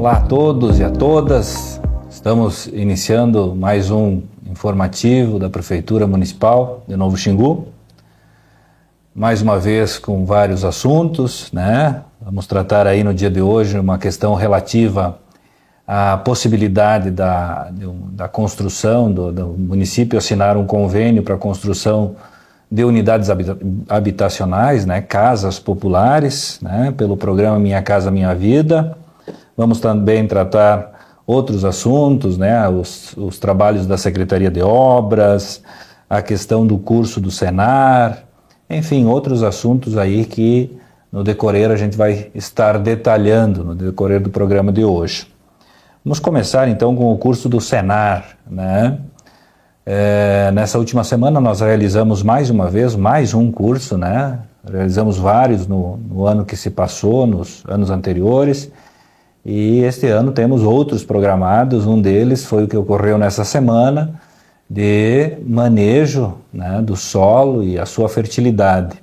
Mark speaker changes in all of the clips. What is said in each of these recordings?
Speaker 1: Olá a todos e a todas, estamos iniciando mais um informativo da Prefeitura Municipal de Novo Xingu, mais uma vez com vários assuntos, né? Vamos tratar aí no dia de hoje uma questão relativa à possibilidade da construção, do município assinar um convênio para a construção de unidades habitacionais, né? Casas populares, né? Pelo programa Minha Casa Minha Vida. Vamos também tratar outros assuntos, né? Os trabalhos da Secretaria de Obras, a questão do curso do Senar, enfim, outros assuntos aí que no decorrer a gente vai estar detalhando no decorrer do programa de hoje. Vamos começar então com o curso do Senar, né? Nessa última semana nós realizamos mais um curso, né? Realizamos vários no ano que se passou, nos anos anteriores. E este ano temos outros programados, um deles foi o que ocorreu nessa semana, de manejo, né, do solo e a sua fertilidade.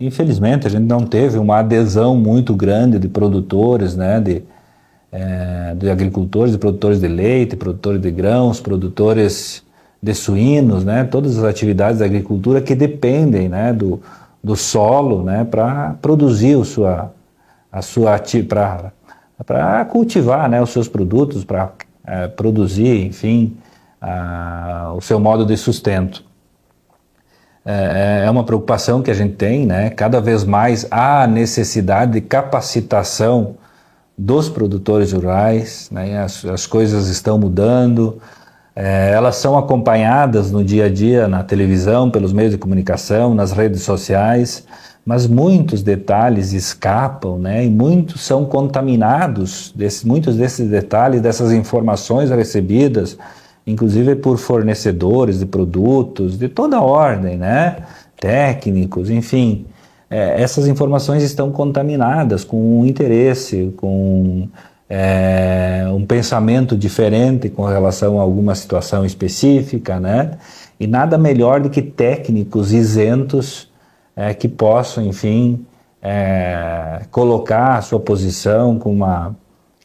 Speaker 1: Infelizmente a gente não teve uma adesão muito grande de produtores, né, de agricultores, de produtores de leite, produtores de grãos, produtores de suínos, né, todas as atividades da agricultura que dependem, né, do solo, né, para produzir para cultivar, né, os seus produtos, para produzir, enfim, o seu modo de sustento. É uma preocupação que a gente tem, né? Cada vez mais há necessidade de capacitação dos produtores rurais, né? As coisas estão mudando, elas são acompanhadas no dia a dia na televisão, pelos meios de comunicação, nas redes sociais, mas muitos detalhes escapam, né? E muitos são contaminados, muitos desses detalhes, dessas informações recebidas, inclusive por fornecedores de produtos de toda ordem, né? Técnicos, enfim. Essas informações estão contaminadas com um interesse, com um pensamento diferente com relação a alguma situação específica, né? E nada melhor do que técnicos isentos que possam, enfim, colocar a sua posição com uma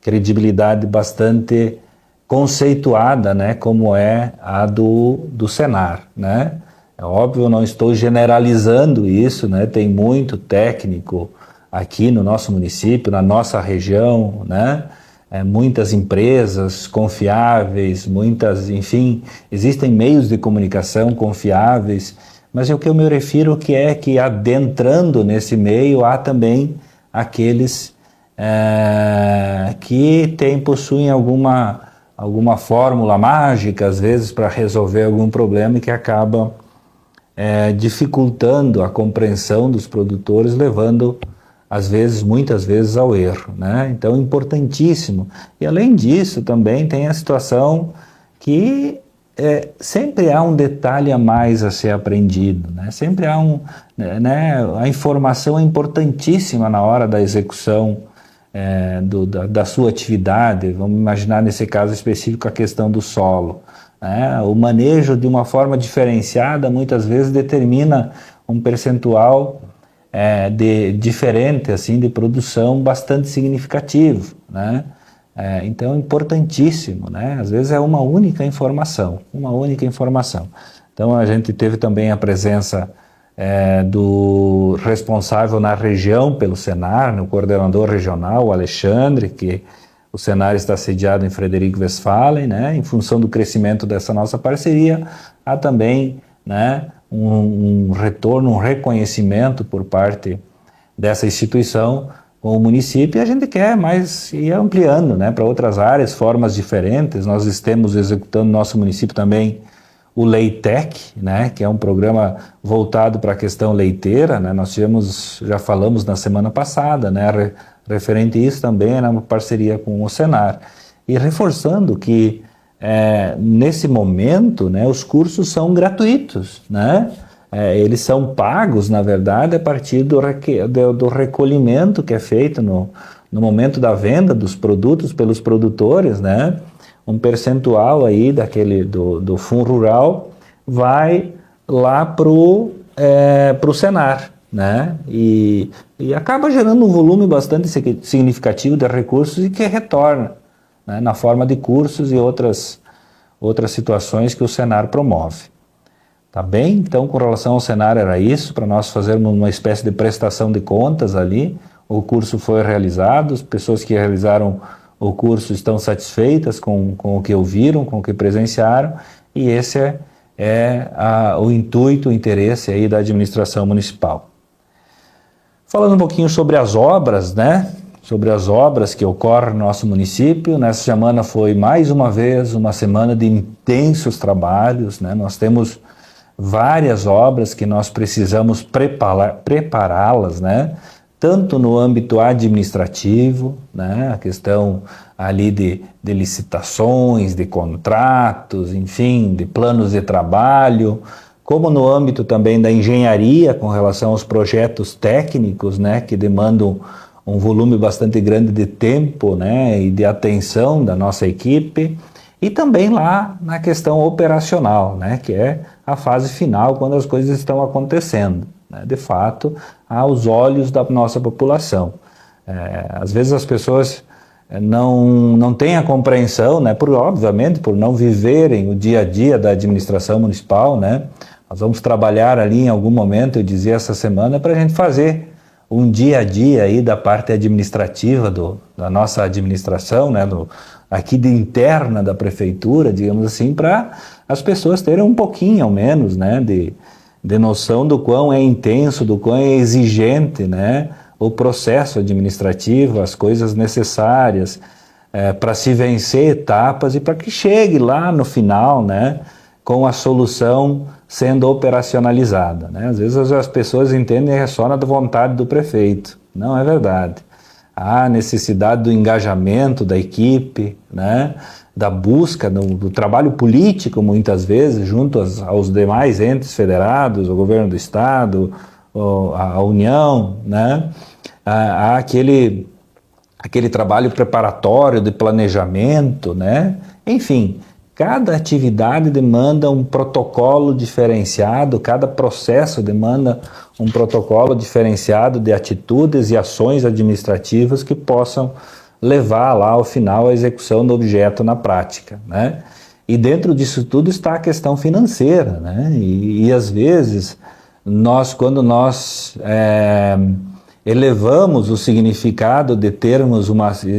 Speaker 1: credibilidade bastante conceituada, né, como é a do Senar, né? É óbvio, eu não estou generalizando isso, né? Tem muito técnico aqui no nosso município, na nossa região, né? Muitas empresas confiáveis, enfim, existem meios de comunicação confiáveis. Mas o que eu me refiro é que adentrando nesse meio há também aqueles que possuem alguma fórmula mágica, às vezes, para resolver algum problema e que acaba dificultando a compreensão dos produtores, levando, muitas vezes, ao erro, né? Então, importantíssimo. E, além disso, também tem a situação que sempre há um detalhe a mais a ser aprendido, né? Sempre há a informação é importantíssima na hora da execução da sua atividade. Vamos imaginar nesse caso específico a questão do solo, né? O manejo de uma forma diferenciada muitas vezes determina um percentual diferente assim, de produção bastante significativo, né? Então é importantíssimo, né? Às vezes é uma única informação. Então a gente teve também a presença do responsável na região pelo Senar, no coordenador regional, o Alexandre, que o Senar está sediado em Frederico Westphalen, né? Em função do crescimento dessa nossa parceria, há também, né, um retorno, um reconhecimento por parte dessa instituição com o município, e a gente quer mais ir ampliando, né, para outras áreas, formas diferentes. Nós estamos executando no nosso município também o Leitec, né, que é um programa voltado para a questão leiteira, né? Já falamos na semana passada, né, referente a isso também é uma parceria com o Senar. E reforçando que nesse momento, né, os cursos são gratuitos, né? Eles são pagos, na verdade, a partir do recolhimento que é feito no momento da venda dos produtos pelos produtores, né? Um percentual aí do Fundo Rural vai lá pro Senar. né? E acaba gerando um volume bastante significativo de recursos e que retorna, né, na forma de cursos e outras situações que o Senar promove. Tá bem? Então, com relação ao Senar era isso, para nós fazermos uma espécie de prestação de contas ali. O curso foi realizado, as pessoas que realizaram o curso estão satisfeitas com o que ouviram, com o que presenciaram, e esse o intuito, o interesse aí da administração municipal. Falando um pouquinho sobre as obras, né? Sobre as obras que ocorrem no nosso município. Nessa semana foi mais uma vez uma semana de intensos trabalhos, né? Nós temos várias obras que nós precisamos prepará-las, né? Tanto no âmbito administrativo, né? A questão ali de licitações, de contratos, enfim, de planos de trabalho, como no âmbito também da engenharia com relação aos projetos técnicos, né, que demandam um volume bastante grande de tempo, né, e de atenção da nossa equipe, e também lá na questão operacional, né, que é a fase final, quando as coisas estão acontecendo, né, de fato, aos olhos da nossa população. Às vezes as pessoas não têm a compreensão, né, obviamente, por não viverem o dia a dia da administração municipal, né. Nós vamos trabalhar ali em algum momento, eu dizia essa semana, para a gente fazer um dia a dia aí da parte administrativa da nossa administração, né, aqui de interna da prefeitura, digamos assim, para as pessoas terem um pouquinho, ao menos, né, de noção do quão é intenso, do quão é exigente, né, o processo administrativo, as coisas necessárias para se vencer etapas e para que chegue lá no final, né, com a solução sendo operacionalizada, né? Às vezes as pessoas entendem que é só na vontade do prefeito. Não é verdade. Há necessidade do engajamento da equipe, né? Da busca do trabalho político, muitas vezes, junto aos demais entes federados, o governo do estado, a União, né? Há aquele trabalho preparatório de planejamento, né? Enfim, cada atividade demanda um protocolo diferenciado, cada processo demanda um protocolo diferenciado de atitudes e ações administrativas que possam levar lá ao final a execução do objeto na prática, né? E dentro disso tudo está a questão financeira, né? E às vezes, quando nós elevamos o significado de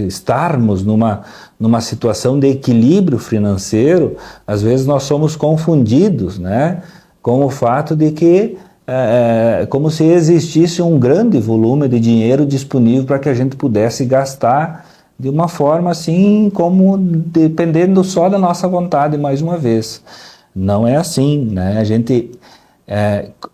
Speaker 1: estarmos numa situação de equilíbrio financeiro, às vezes nós somos confundidos, né, com o fato de que como se existisse um grande volume de dinheiro disponível para que a gente pudesse gastar de uma forma assim, como dependendo só da nossa vontade, mais uma vez. Não é assim, né? A gente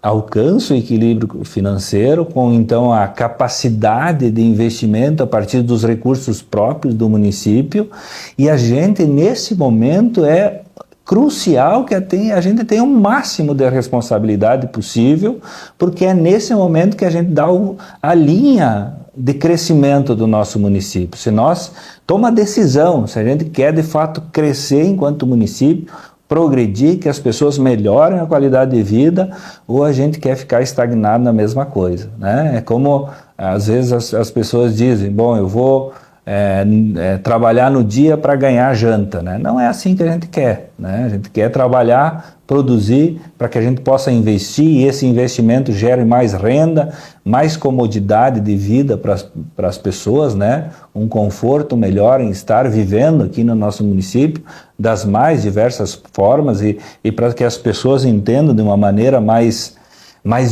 Speaker 1: alcança o equilíbrio financeiro com, então, a capacidade de investimento a partir dos recursos próprios do município, e a gente, nesse momento, é crucial que a gente tenha o máximo de responsabilidade possível, porque é nesse momento que a gente dá a linha de crescimento do nosso município. Se nós toma a decisão, se a gente quer de fato crescer enquanto município, progredir, que as pessoas melhorem a qualidade de vida, ou a gente quer ficar estagnado na mesma coisa, né? É como às vezes as pessoas dizem, bom, eu vou trabalhar no dia para ganhar janta, né? Não é assim que a gente quer, né? A gente quer trabalhar, produzir para que a gente possa investir e esse investimento gere mais renda, mais comodidade de vida para as pessoas, né? Um conforto melhor em estar vivendo aqui no nosso município das mais diversas formas e para que as pessoas entendam de uma maneira mais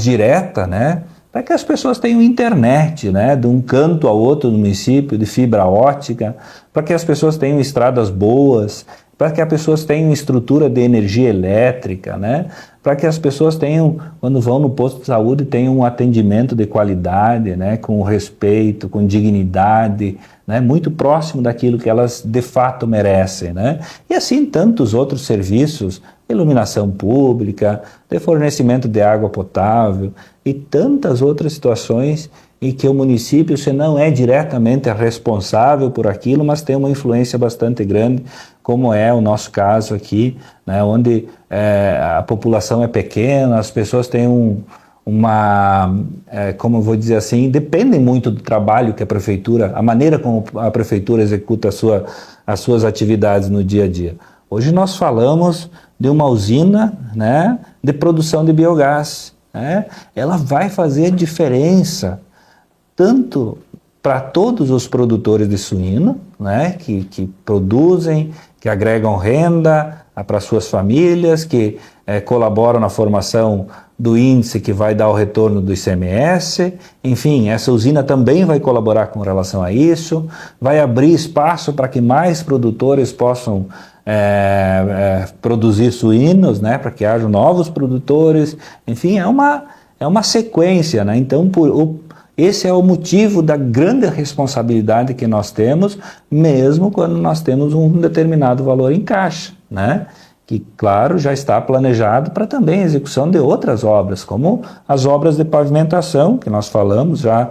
Speaker 1: direta, né? Para que as pessoas tenham internet, né, de um canto ao outro do município, de fibra ótica, para que as pessoas tenham estradas boas, para que as pessoas tenham estrutura de energia elétrica, né, para que as pessoas tenham, quando vão no posto de saúde, tenham um atendimento de qualidade, né, com respeito, com dignidade, né, muito próximo daquilo que elas de fato merecem, né, e assim tantos outros serviços, iluminação pública, de fornecimento de água potável e tantas outras situações em que o município, se não é diretamente responsável por aquilo, mas tem uma influência bastante grande, como é o nosso caso aqui, né, onde a população é pequena, as pessoas têm como eu vou dizer assim, dependem muito do trabalho que a prefeitura, a maneira como a prefeitura executa as suas atividades no dia a dia. Hoje nós falamos de uma usina, né, de produção de biogás, né? Ela vai fazer diferença tanto para todos os produtores de suíno, né, que produzem, que agregam renda para suas famílias, que colaboram na formação do índice que vai dar o retorno do ICMS. Enfim, essa usina também vai colaborar com relação a isso, vai abrir espaço para que mais produtores possam produzir suínos, né, para que haja novos produtores. Enfim, é uma sequência, né? Então, esse é o motivo da grande responsabilidade que nós temos, mesmo quando nós temos um determinado valor em caixa, né? Que, claro, já está planejado para também a execução de outras obras, como as obras de pavimentação, que nós falamos já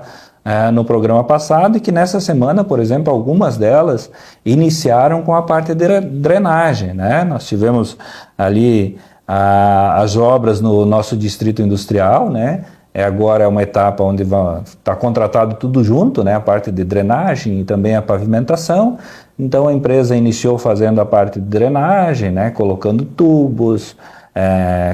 Speaker 1: no programa passado, e que nessa semana, por exemplo, algumas delas iniciaram com a parte de drenagem, né? Nós tivemos ali as obras no nosso distrito industrial, né? Agora é uma etapa onde está contratado tudo junto, né? A parte de drenagem e também a pavimentação. Então a empresa iniciou fazendo a parte de drenagem, né? Colocando tubos,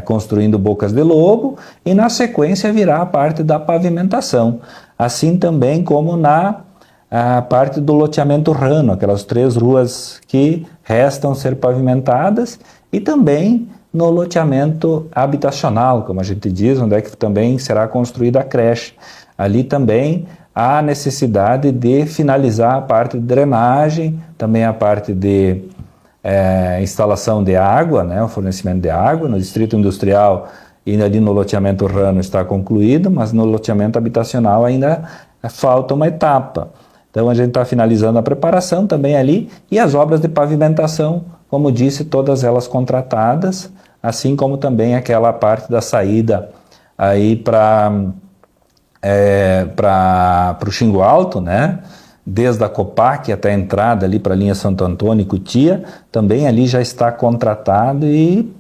Speaker 1: construindo bocas de lobo, e na sequência virá a parte da pavimentação. Assim também como a parte do loteamento rano, aquelas 3 ruas que restam ser pavimentadas, e também no loteamento habitacional, como a gente diz, onde é que também será construída a creche. Ali também há necessidade de finalizar a parte de drenagem, também a parte de instalação de água, né, o fornecimento de água. No distrito industrial e ali no loteamento rano está concluído, mas no loteamento habitacional ainda falta uma etapa. Então a gente está finalizando a preparação também ali, e as obras de pavimentação, como disse, todas elas contratadas, assim como também aquela parte da saída aí para o Xingu Alto, né? Desde a Copac até a entrada ali para a linha Santo Antônio e Cutia, também ali já está contratado e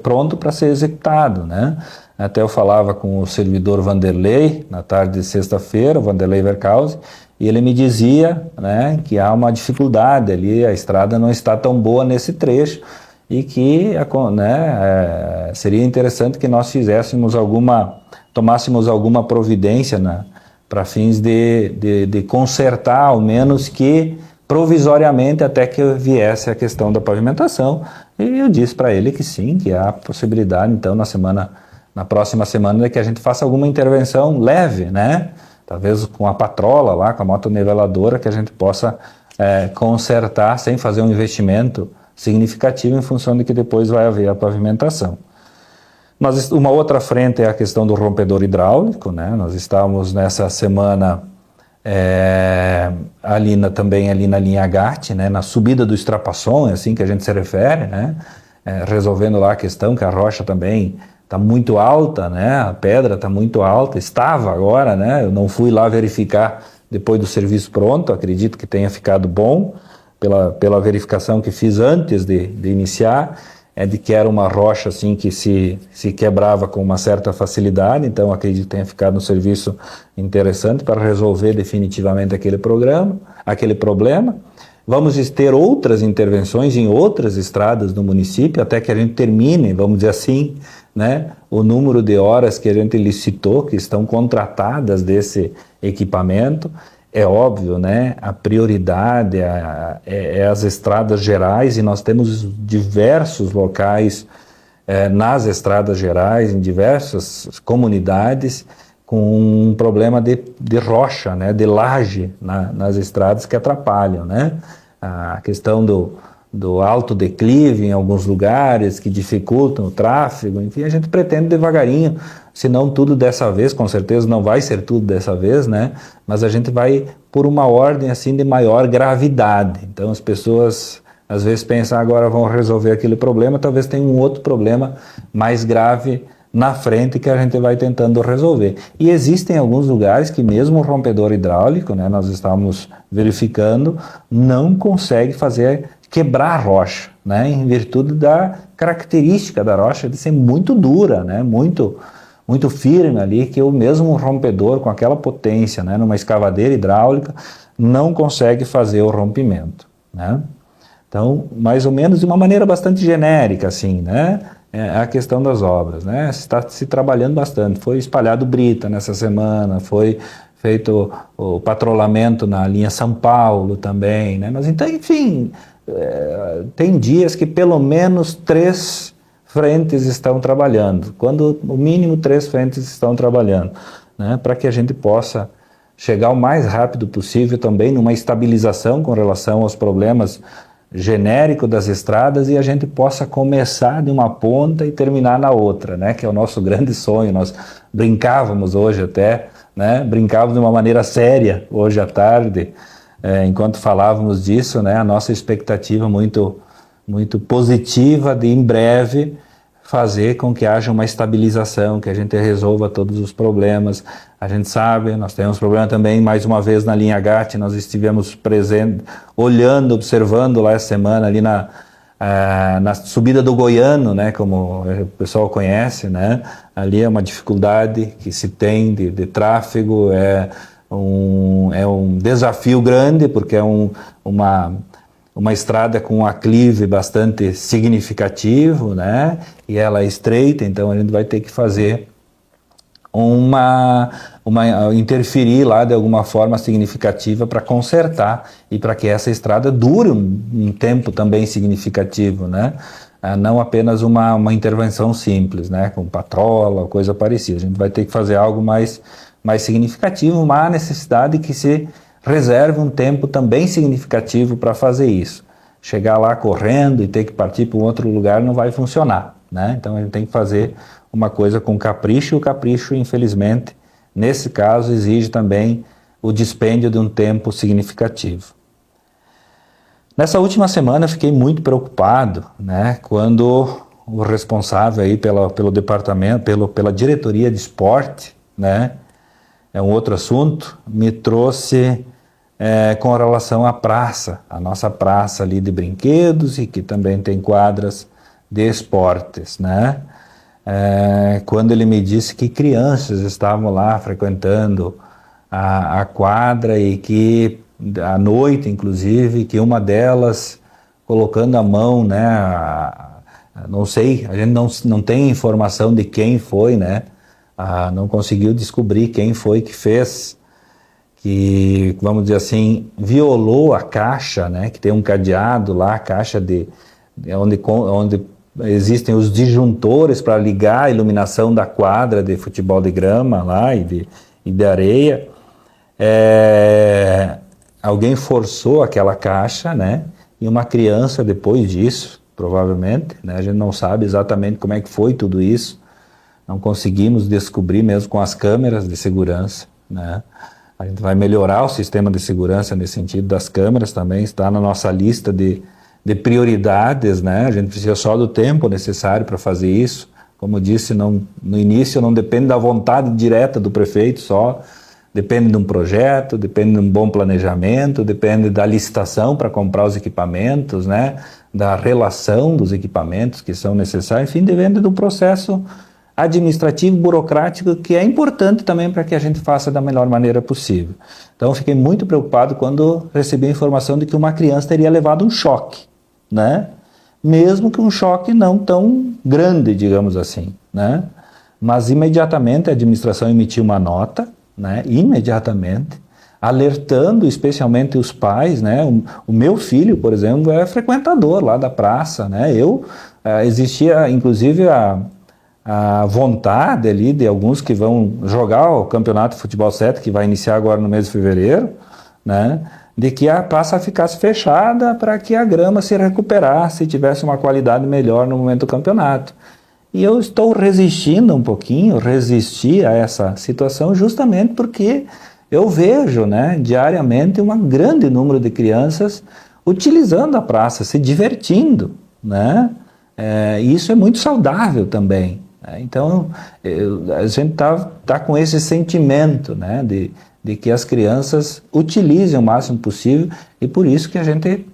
Speaker 1: pronto para ser executado, né? Até eu falava com o servidor Vanderlei na tarde de sexta-feira, o Vanderlei Vercauze, e ele me dizia, né, que há uma dificuldade ali, a estrada não está tão boa nesse trecho, e que, né, seria interessante que nós tomássemos alguma providência para fins de consertar, ao menos que provisoriamente, até que viesse a questão da pavimentação. E eu disse para ele que sim, que há possibilidade, então, na próxima semana, de que a gente faça alguma intervenção leve, né? Talvez com a patrola lá, com a motoneveladora, que a gente possa consertar sem fazer um investimento significativo, em função de que depois vai haver a pavimentação. Uma outra frente é a questão do rompedor hidráulico, né? Nós estávamos nessa semana também ali na linha Gatti, né? Na subida do Estrapaçon, é assim que a gente se refere, né? Resolvendo lá a questão que a rocha também está muito alta, né? A pedra está muito alta, estava agora, né? Eu não fui lá verificar depois do serviço pronto, acredito que tenha ficado bom, pela verificação que fiz antes de iniciar, de que era uma rocha assim que se quebrava com uma certa facilidade. Então acredito que tenha ficado um serviço interessante para resolver definitivamente aquele problema. Vamos ter outras intervenções em outras estradas do município, até que a gente termine, vamos dizer assim, né, o número de horas que a gente licitou, que estão contratadas desse equipamento. É óbvio, né, a prioridade é as estradas gerais, e nós temos diversos locais nas estradas gerais, em diversas comunidades, com um problema de rocha, né, de laje nas estradas, que atrapalham, né? A questão do alto declive em alguns lugares, que dificultam o tráfego. Enfim, a gente pretende devagarinho, se não tudo dessa vez, com certeza não vai ser tudo dessa vez, né? Mas a gente vai por uma ordem assim de maior gravidade. Então as pessoas às vezes pensam, agora vão resolver aquele problema, talvez tenha um outro problema mais grave na frente que a gente vai tentando resolver. E existem alguns lugares que mesmo o rompedor hidráulico, né, nós estamos verificando, não consegue quebrar a rocha, né, em virtude da característica da rocha de ser muito dura, né, muito muito firme ali, que o mesmo rompedor com aquela potência, né, numa escavadeira hidráulica, não consegue fazer o rompimento, né? Então, mais ou menos de uma maneira bastante genérica, assim, né? É a questão das obras, né? Está se trabalhando bastante. Foi espalhado brita nessa semana, foi feito o patrulhamento na linha São Paulo também, né? Mas então, enfim, tem dias que pelo menos 3 frentes estão trabalhando, quando o mínimo 3 frentes estão trabalhando, né? Para que a gente possa chegar o mais rápido possível também numa estabilização com relação aos problemas genéricos das estradas e a gente possa começar de uma ponta e terminar na outra, né? Que é o nosso grande sonho. Nós brincávamos hoje até, né? Brincávamos de uma maneira séria hoje à tarde, enquanto falávamos disso, né? A nossa expectativa muito positiva de em breve fazer com que haja uma estabilização, que a gente resolva todos os problemas. A gente sabe, nós temos problema também, mais uma vez, na linha GAT, nós estivemos presentes, olhando, observando lá essa semana, ali na subida do Goiano, né, como o pessoal conhece, né, ali é uma dificuldade que se tem de tráfego, é um desafio grande, porque é uma estrada com um aclive bastante significativo, né? E ela é estreita, então a gente vai ter que fazer interferir lá de alguma forma significativa para consertar e para que essa estrada dure um tempo também significativo, né? Não apenas uma intervenção simples, né? Com patrola, coisa parecida. A gente vai ter que fazer algo mais significativo, uma necessidade que se reserve um tempo também significativo para fazer isso. Chegar lá correndo e ter que partir para um outro lugar não vai funcionar, né? Então a gente tem que fazer uma coisa com capricho, e o capricho, infelizmente, nesse caso, exige também o dispêndio de um tempo significativo. Nessa última semana eu fiquei muito preocupado, né, quando o responsável aí pelo departamento, pela diretoria de esporte, né, é um outro assunto, me trouxe com relação à praça, a nossa praça ali de brinquedos e que também tem quadras de esportes, né? Quando ele me disse que crianças estavam lá frequentando a quadra e que à noite, inclusive, que uma delas colocando a mão, né? Não sei, a gente não tem informação de quem foi, né? Não conseguiu descobrir quem foi que fez, que, vamos dizer assim, violou a caixa, né, que tem um cadeado lá, a caixa onde existem os disjuntores para ligar a iluminação da quadra de futebol de grama lá e de areia. Alguém forçou aquela caixa, né, e uma criança depois disso, provavelmente, né, a gente não sabe exatamente como é que foi tudo isso, não conseguimos descobrir mesmo com as câmeras de segurança, né. A gente vai melhorar o sistema de segurança nesse sentido das câmeras também, está na nossa lista de prioridades, né? A gente precisa só do tempo necessário para fazer isso. Como eu disse, no início não depende da vontade direta do prefeito só, depende de um projeto, depende de um bom planejamento, depende da licitação para comprar os equipamentos, né? Da relação dos equipamentos que são necessários, enfim, depende do processo administrativo, burocrático, que é importante também para que a gente faça da melhor maneira possível. Então, eu fiquei muito preocupado quando recebi a informação de que uma criança teria levado um choque, né? Mesmo que um choque não tão grande, digamos assim, né? Mas imediatamente a administração emitiu uma nota, né? Imediatamente, alertando especialmente os pais, né? O meu filho, por exemplo, é frequentador lá da praça, né? Existia, inclusive, a vontade ali de alguns que vão jogar o campeonato de futebol 7, que vai iniciar agora no mês de fevereiro, né, de que a praça ficasse fechada para que a grama se recuperasse e tivesse uma qualidade melhor no momento do campeonato. E eu estou resistindo um pouquinho, resisti a essa situação justamente porque eu vejo, né, diariamente um grande número de crianças utilizando a praça, se divertindo, né? Isso é muito saudável também. Então, a gente tá com esse sentimento, né, de que as crianças utilizem o máximo possível e por isso que a gente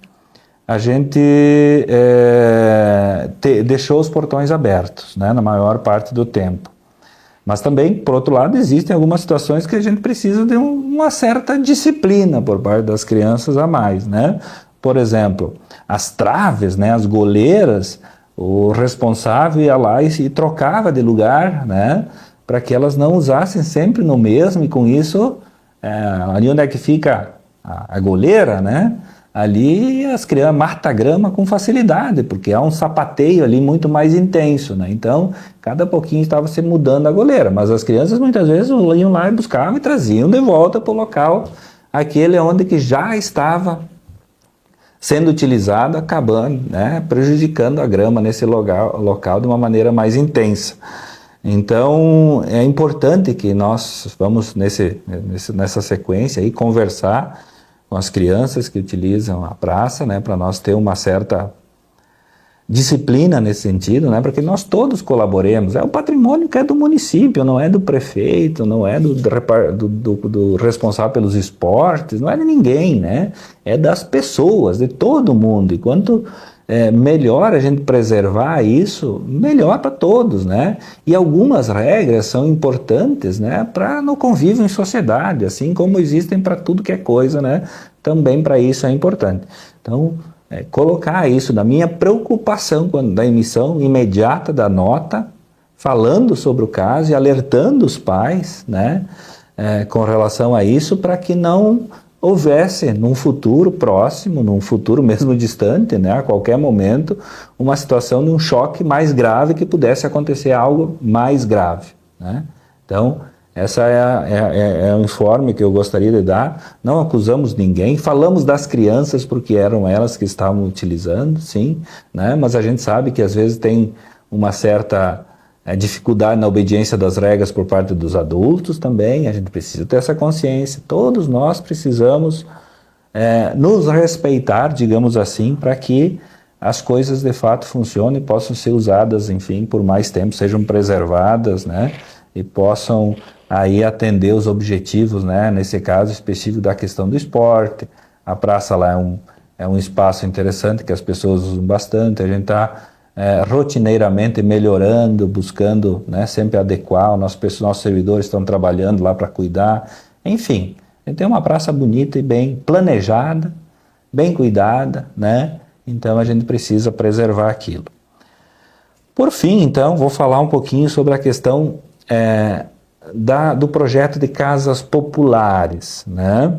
Speaker 1: deixou os portões abertos, né, na maior parte do tempo. Mas também, por outro lado, existem algumas situações que a gente precisa de uma certa disciplina por parte das crianças a mais, né? Por exemplo, as traves, né, as goleiras, o responsável ia lá e trocava de lugar, né, para que elas não usassem sempre no mesmo, e com isso, ali onde é que fica a goleira, né, ali as crianças matam a grama com facilidade, porque há um sapateio ali muito mais intenso, né? Então, cada pouquinho estava se mudando a goleira, mas as crianças muitas vezes iam lá e buscavam e traziam de volta para o local, aquele onde que já estava sendo utilizado, acabando, né, prejudicando a grama nesse local de uma maneira mais intensa. Então, é importante que nós vamos nessa sequência aí conversar com as crianças que utilizam a praça, né, para nós ter uma certa disciplina nesse sentido, né, para que nós todos colaboremos. É o patrimônio que é do município, não é do prefeito, não é do responsável pelos esportes, não é de ninguém, né, é das pessoas, de todo mundo. E quanto melhor a gente preservar isso, melhor para todos, né? E algumas regras são importantes, né, para no convívio em sociedade, assim como existem para tudo que é coisa, né? Também para isso é importante. Então, colocar isso na minha preocupação da emissão imediata da nota, falando sobre o caso e alertando os pais, né, com relação a isso, para que não houvesse num futuro próximo, num futuro mesmo distante, né, a qualquer momento, uma situação de um choque mais grave, que pudesse acontecer algo mais grave, né? Então, essa é o informe que eu gostaria de dar. Não acusamos ninguém, falamos das crianças porque eram elas que estavam utilizando, sim, né? Mas a gente sabe que às vezes tem uma certa dificuldade na obediência das regras por parte dos adultos também. A gente precisa ter essa consciência. Todos nós precisamos nos respeitar, digamos assim, para que as coisas de fato funcionem e possam ser usadas, enfim, por mais tempo, sejam preservadas, né? E possam aí atender os objetivos, né? Nesse caso específico da questão do esporte. A praça lá é um espaço interessante que as pessoas usam bastante. A gente está rotineiramente melhorando, buscando, né, sempre adequar. Nossos servidores estão trabalhando lá para cuidar. Enfim, a gente tem uma praça bonita e bem planejada, bem cuidada, né? Então a gente precisa preservar aquilo. Por fim, então, vou falar um pouquinho sobre a questão do projeto de casas populares, né?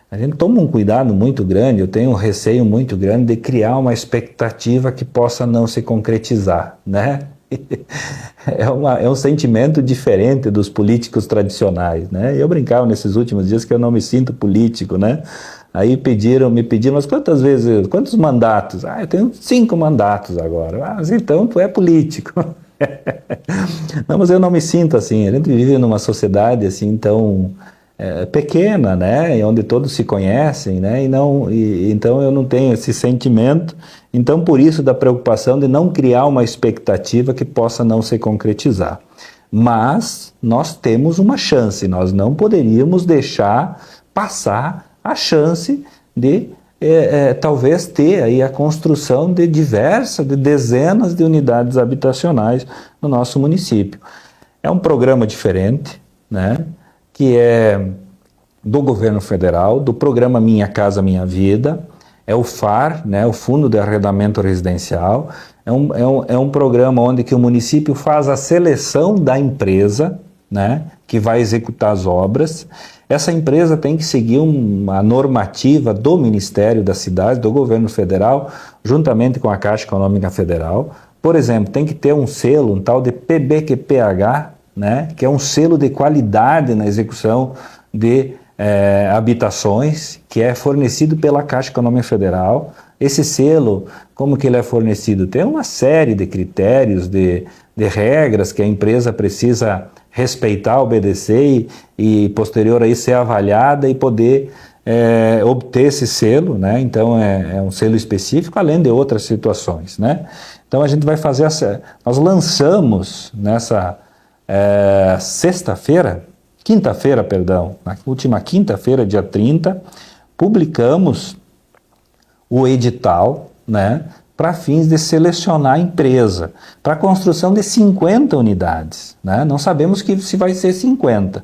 Speaker 1: A gente toma um cuidado muito grande, eu tenho um receio muito grande de criar uma expectativa que possa não se concretizar, né? É um sentimento diferente dos políticos tradicionais, né? Eu brincava nesses últimos dias que eu não me sinto político, né? Aí me pediram, mas quantos mandatos? Ah, eu tenho 5 mandatos agora. Ah, mas então tu é político. Não, mas eu não me sinto assim. A gente vive numa sociedade assim tão pequena, né, onde todos se conhecem, né, então eu não tenho esse sentimento. Então, por isso, da preocupação de não criar uma expectativa que possa não se concretizar. Mas nós temos uma chance, nós não poderíamos deixar passar a chance de talvez ter aí a construção de dezenas de unidades habitacionais no nosso município. É um programa diferente, né, que é do governo federal, do programa Minha Casa Minha Vida, é o FAR, né, o Fundo de Arrendamento Residencial. É um programa onde que o município faz a seleção da empresa, né, que vai executar as obras. Essa empresa tem que seguir uma normativa do Ministério da Cidade, do governo federal, juntamente com a Caixa Econômica Federal. Por exemplo, tem que ter um selo, um tal de PBQPH, né, que é um selo de qualidade na execução de habitações, que é fornecido pela Caixa Econômica Federal. Esse selo, como que ele é fornecido? Tem uma série de critérios, de regras que a empresa precisa respeitar, obedecer e posterior a isso ser avaliada e poder obter esse selo, né? Então é um selo específico, além de outras situações, né? Então a gente vai fazer nós lançamos nessa quinta-feira, na última quinta-feira, dia 30, publicamos o edital, né, para fins de selecionar a empresa, para a construção de 50 unidades. Né? Não sabemos se vai ser 50.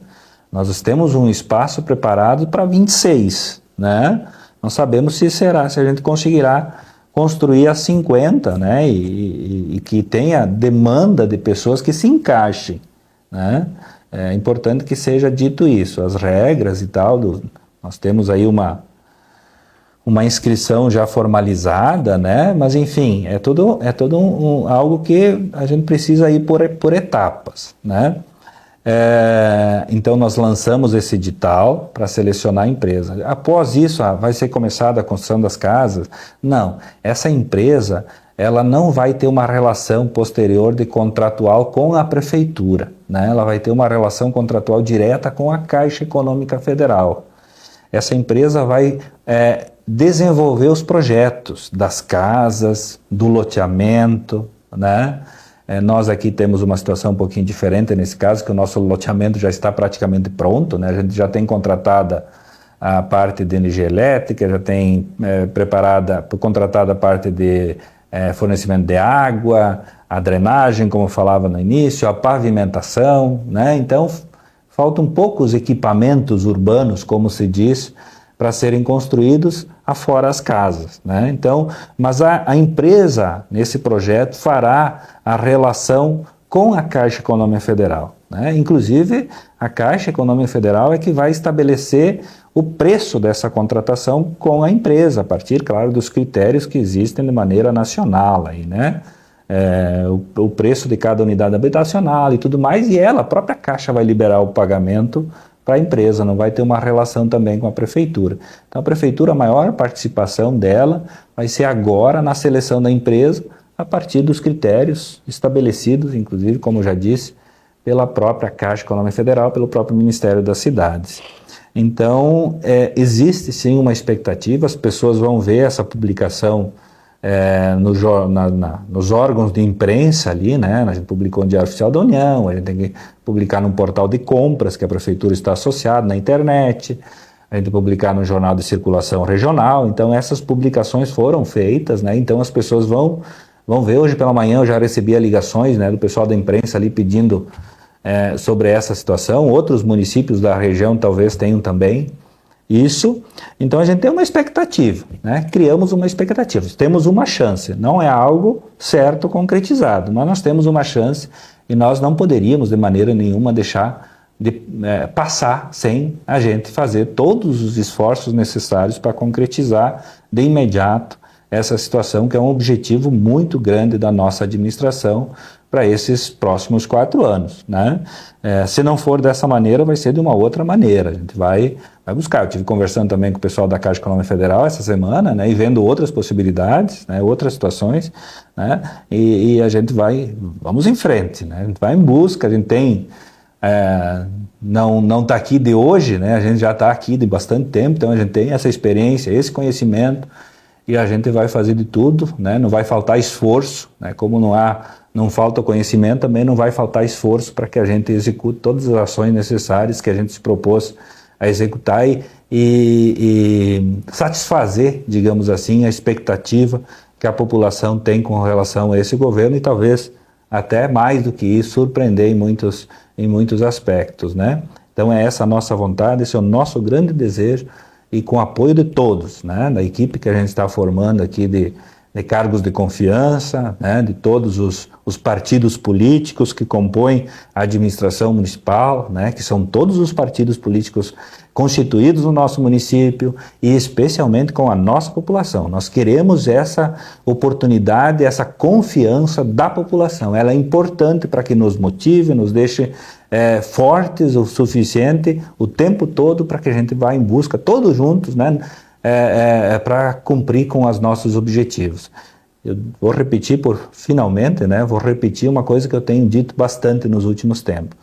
Speaker 1: Nós temos um espaço preparado para 26. Né? Não sabemos se a gente conseguirá construir as 50, né? e que tenha demanda de pessoas que se encaixem. Né? É importante que seja dito isso, as regras e tal, nós temos aí uma inscrição já formalizada, né? Mas enfim, é tudo algo que a gente precisa ir por etapas, né? Então nós lançamos esse edital para selecionar a empresa. Após isso, vai ser começada a construção das casas? Não, essa empresa ela não vai ter uma relação posterior de contratual com a prefeitura, né? Ela vai ter uma relação contratual direta com a Caixa Econômica Federal. Essa empresa vai desenvolver os projetos das casas, do loteamento, né? Nós aqui temos uma situação um pouquinho diferente nesse caso, que o nosso loteamento já está praticamente pronto, né? A gente já tem contratada a parte de energia elétrica, já tem contratada a parte de fornecimento de água, a drenagem, como eu falava no início, a pavimentação, né? Então, faltam poucos equipamentos urbanos, como se diz, para serem construídos afora as casas, né? Então, mas a empresa, nesse projeto, fará a relação com a Caixa Econômica Federal, né? Inclusive, a Caixa Econômica Federal é que vai estabelecer o preço dessa contratação com a empresa, a partir, claro, dos critérios que existem de maneira nacional, aí, né? O preço de cada unidade habitacional e tudo mais, e a própria Caixa vai liberar o pagamento para a empresa, não vai ter uma relação também com a prefeitura. Então a prefeitura, a maior participação dela vai ser agora na seleção da empresa, a partir dos critérios estabelecidos, inclusive, como eu já disse, pela própria Caixa Econômica Federal, pelo próprio Ministério das Cidades. Então, existe sim uma expectativa, as pessoas vão ver essa publicação nos órgãos de imprensa ali, né? A gente publicou no Diário Oficial da União, a gente tem que publicar num portal de compras que a prefeitura está associada, na internet, a gente publicar no jornal de circulação regional. Então essas publicações foram feitas, né? Então as pessoas vão ver. Hoje pela manhã eu já recebi ligações, né, do pessoal da imprensa ali pedindo sobre essa situação. Outros municípios da região talvez tenham também isso. Então a gente tem uma expectativa, né? Criamos uma expectativa, temos uma chance, não é algo certo, concretizado, mas nós temos uma chance e nós não poderíamos de maneira nenhuma deixar de passar sem a gente fazer todos os esforços necessários para concretizar de imediato essa situação, que é um objetivo muito grande da nossa administração para esses próximos 4 anos, né? Se não for dessa maneira, vai ser de uma outra maneira, a gente vai buscar. Eu estive conversando também com o pessoal da Caixa Econômica Federal essa semana, né, e vendo outras possibilidades, né, outras situações, né, e a gente vamos em frente, né, a gente vai em busca, a gente tem, não está aqui de hoje, né, a gente já está aqui de bastante tempo, então a gente tem essa experiência, esse conhecimento, e a gente vai fazer de tudo, né, não vai faltar esforço, né, como não falta conhecimento, também não vai faltar esforço para que a gente execute todas as ações necessárias que a gente se propôs a executar e satisfazer, digamos assim, a expectativa que a população tem com relação a esse governo e talvez até mais do que isso, surpreender em muitos aspectos, né? Então é essa a nossa vontade, esse é o nosso grande desejo e com o apoio de todos, né? Da equipe que a gente está formando aqui de cargos de confiança, né, de todos os partidos políticos que compõem a administração municipal, né, que são todos os partidos políticos constituídos no nosso município e especialmente com a nossa população. Nós queremos essa oportunidade, essa confiança da população. Ela é importante para que nos motive, nos deixe fortes o suficiente o tempo todo para que a gente vá em busca, todos juntos, né, para cumprir com os nossos objetivos. Eu vou repetir finalmente, né, vou repetir uma coisa que eu tenho dito bastante nos últimos tempos.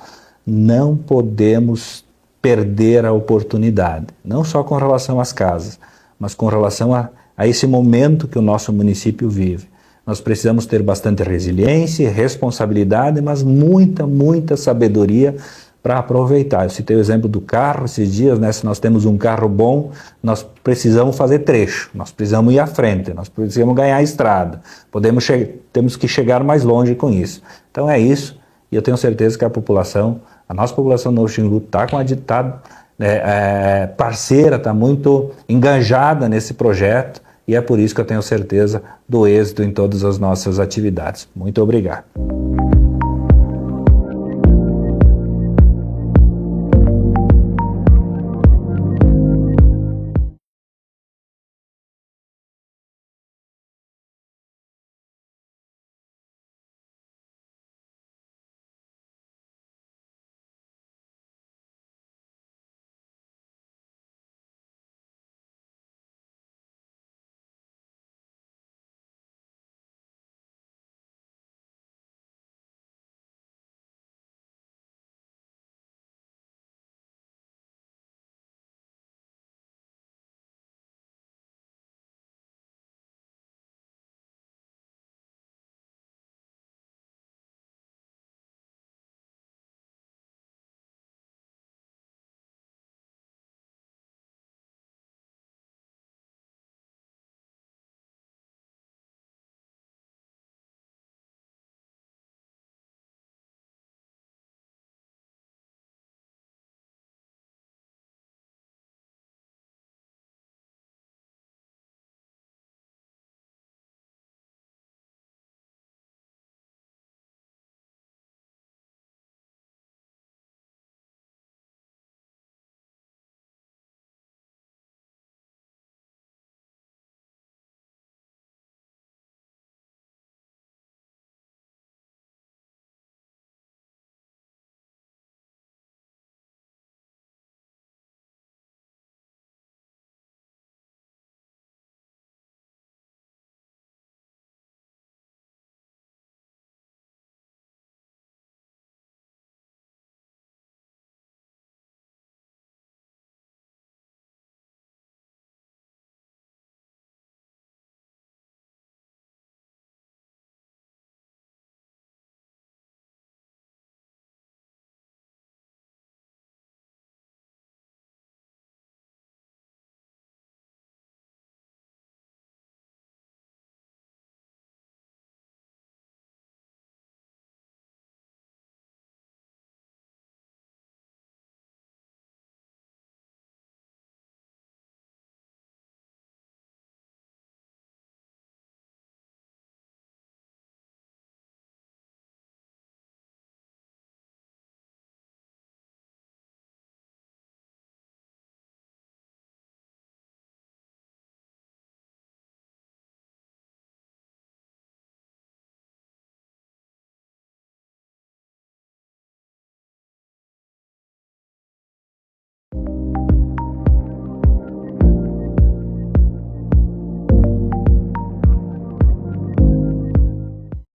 Speaker 1: Não podemos perder a oportunidade, não só com relação às casas, mas com relação a esse momento que o nosso município vive. Nós precisamos ter bastante resiliência, responsabilidade, mas muita sabedoria para aproveitar. Eu citei o exemplo do carro esses dias, né? Se nós temos um carro bom, nós precisamos fazer trecho, nós precisamos ir à frente, nós precisamos ganhar a estrada, temos que chegar mais longe com isso. Então é isso, e eu tenho certeza que a nossa população do Novo Xingu está parceira, está muito engajada nesse projeto, e é por isso que eu tenho certeza do êxito em todas as nossas atividades. Muito obrigado.